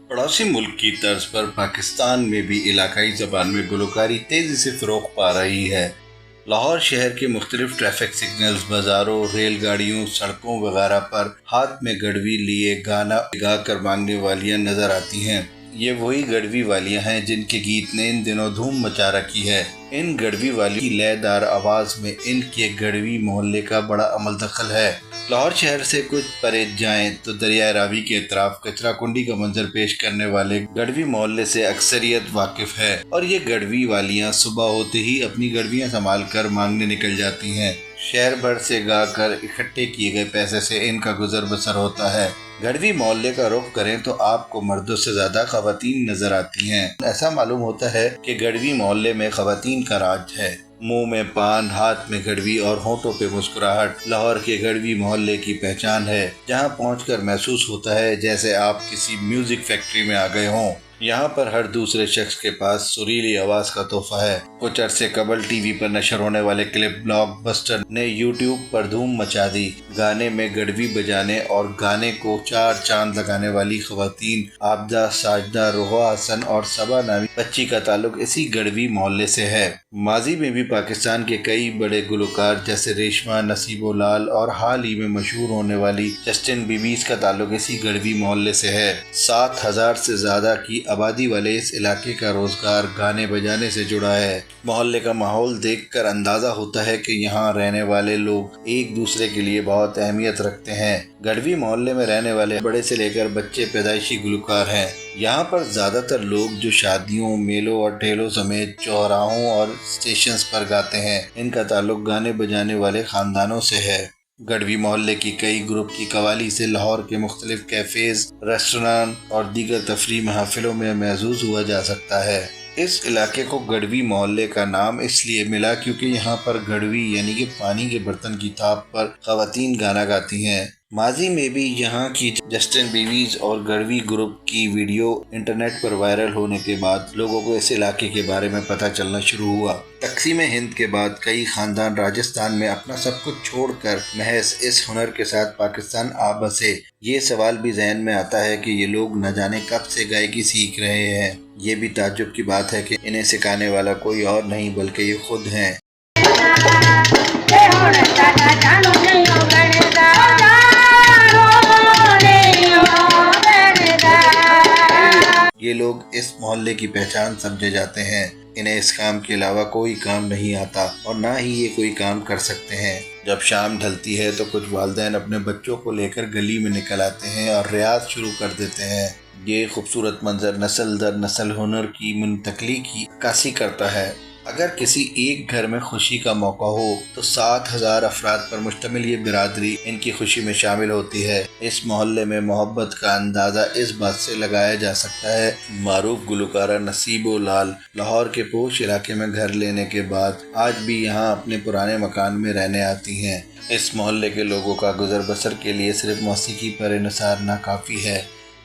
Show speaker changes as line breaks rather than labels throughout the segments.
پڑوسی ملک کی طرز پر پاکستان میں بھی علاقائی زبان میں گلوکاری تیزی سے فروغ پا رہی ہے۔ لاہور شہر کے مختلف ٹریفک سگنلز، بازاروں، ریل گاڑیوں، سڑکوں وغیرہ پر ہاتھ میں گڑوی لیے گانا گا کر مانگنے والیاں نظر آتی ہیں۔ یہ وہی گڑوی والیاں ہیں جن کے گیت نے ان دنوں دھوم مچا رکھی ہے۔ ان گڑوی والیوں کی لے دار آواز میں ان کے گڑوی محلے کا بڑا عمل دخل ہے۔ لاہور شہر سے کچھ پرے جائیں تو دریائے راوی کے اطراف کچرا کنڈی کا منظر پیش کرنے والے گڑوی محلے سے اکثریت واقف ہے، اور یہ گڑوی والیاں صبح ہوتے ہی اپنی گڑویاں سنبھال کر مانگنے نکل جاتی ہیں۔ شہر بھر سے گا کر اکٹھے کیے گئے پیسے سے ان کا گزر بسر ہوتا ہے۔ گڑوی محلے کا رخ کریں تو آپ کو مردوں سے زیادہ خواتین نظر آتی ہیں۔ ایسا معلوم ہوتا ہے کہ گڑوی محلے میں خواتین کا راج ہے۔ منہ میں پان، ہاتھ میں گڑوی اور ہونٹوں پہ مسکراہٹ لاہور کے گڑوی محلے کی پہچان ہے، جہاں پہنچ کر محسوس ہوتا ہے جیسے آپ کسی میوزک فیکٹری میں آ گئے ہوں۔ یہاں پر ہر دوسرے شخص کے پاس سریلی آواز کا تحفہ ہے۔ کچھ عرصے قبل ٹی وی پر نشر ہونے والے کلپ بلاک بسٹر نے یوٹیوب پر دھوم مچا دی۔ گانے میں گڑوی بجانے اور گانے کو چار چاند لگانے والی خواتین عابدہ، ساجدہ، روحا حسن اور صبا نامی بچی کا تعلق اسی گڑوی محلے سے ہے۔ ماضی میں بھی پاکستان کے کئی بڑے گلوکار جیسے ریشمہ، نصیب لال اور حال ہی میں مشہور ہونے والی جسٹن بیبیز کا تعلق اسی گڑوی محلے سے ہے۔ 7,000 سے زیادہ کی آبادی والے اس علاقے کا روزگار گانے بجانے سے جڑا ہے۔ محلے کا ماحول دیکھ کر اندازہ ہوتا ہے کہ یہاں رہنے والے لوگ ایک دوسرے کے لیے بہت اہمیت رکھتے ہیں۔ گڑوی محلے میں رہنے والے بڑے سے لے کر بچے پیدائشی گلوکار ہیں۔ یہاں پر زیادہ تر لوگ جو شادیوں، میلوں اور ٹھیلوں سمیت چوراہوں اور اسٹیشنز پر گاتے ہیں، ان کا تعلق گانے بجانے والے خاندانوں سے ہے۔ گڑوی محلے کی کئی گروپ کی قوالی سے لاہور کے مختلف کیفیز، ریسٹوران اور دیگر تفریح محافلوں میں محظوظ ہوا جا سکتا ہے۔ اس علاقے کو گڑوی محلے کا نام اس لیے ملا کیونکہ یہاں پر گڑوی یعنی کہ پانی کے برتن کی تھاپ پر خواتین گانا گاتی ہیں۔ ماضی میں بھی یہاں کی جسٹن بیویز اور گڑوی گروپ کی ویڈیو انٹرنیٹ پر وائرل ہونے کے بعد لوگوں کو اس علاقے کے بارے میں پتہ چلنا شروع ہوا۔ تقسیم ہند کے بعد کئی خاندان راجستھان میں اپنا سب کچھ چھوڑ کر محض اس ہنر کے ساتھ پاکستان آ بسے۔ یہ سوال بھی ذہن میں آتا ہے کہ یہ لوگ نہ جانے کب سے گائیکی سیکھ رہے ہیں۔ یہ بھی تعجب کی بات ہے کہ انہیں سکھانے والا کوئی اور نہیں بلکہ یہ خود ہیں۔ یہ لوگ اس محلے کی پہچان سمجھے جاتے ہیں۔ انہیں اس کام کے علاوہ کوئی کام نہیں آتا اور نہ ہی یہ کوئی کام کر سکتے ہیں۔ جب شام ڈھلتی ہے تو کچھ والدین اپنے بچوں کو لے کر گلی میں نکل آتے ہیں اور ریاض شروع کر دیتے ہیں۔ یہ خوبصورت منظر نسل در نسل ہنر کی منتقلی کی عکاسی کرتا ہے۔ اگر کسی ایک گھر میں خوشی کا موقع ہو تو 7,000 افراد پر مشتمل یہ برادری ان کی خوشی میں شامل ہوتی ہے۔ اس محلے میں محبت کا اندازہ اس بات سے لگایا جا سکتا ہے۔ معروف گلوکارہ نصیب لال لاہور کے پوش علاقے میں گھر لینے کے بعد آج بھی یہاں اپنے پرانے مکان میں رہنے آتی ہیں۔ اس محلے کے لوگوں کا گزر بسر کے لیے صرف موسیقی پر انحصار ناکافی ہے۔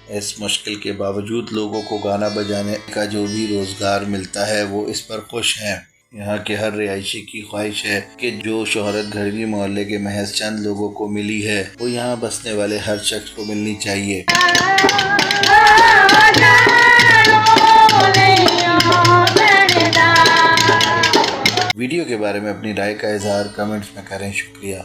اس مشکل کے باوجود لوگوں کو گانا بجانے کا جو بھی روزگار ملتا ہے وہ اس پر خوش ہیں۔ یہاں کے ہر رہائشی کی خواہش ہے کہ جو شہرت گڑوی محلے کے محض چند لوگوں کو ملی ہے وہ یہاں بسنے والے ہر شخص کو ملنی چاہیے۔ ویڈیو کے بارے میں اپنی رائے کا اظہار کمنٹس میں کریں۔ شکریہ۔